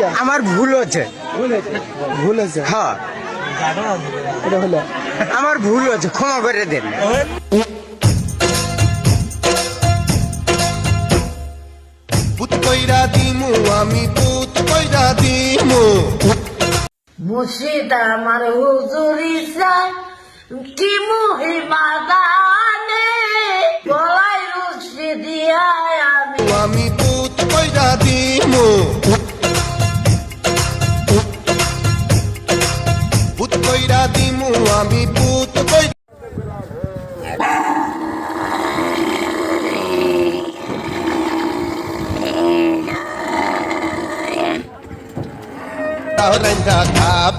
কে আমার ভুল হচ্ছে। ভুল হয়েছে হ্যাঁ এটা হলো আমার ভুল হচ্ছে, ক্ষমা করে দেন। পুত কইরা দিমু আমি পুত কইরা দিমু মুর্শিদ আমার হুজুরি চাই কি মহিমা দানে গলাই রুচি দিয়ায় আমি পুত কইরা দিমু পুত কইরা দিমু আমি পুত কইরা রাইন্দা খাব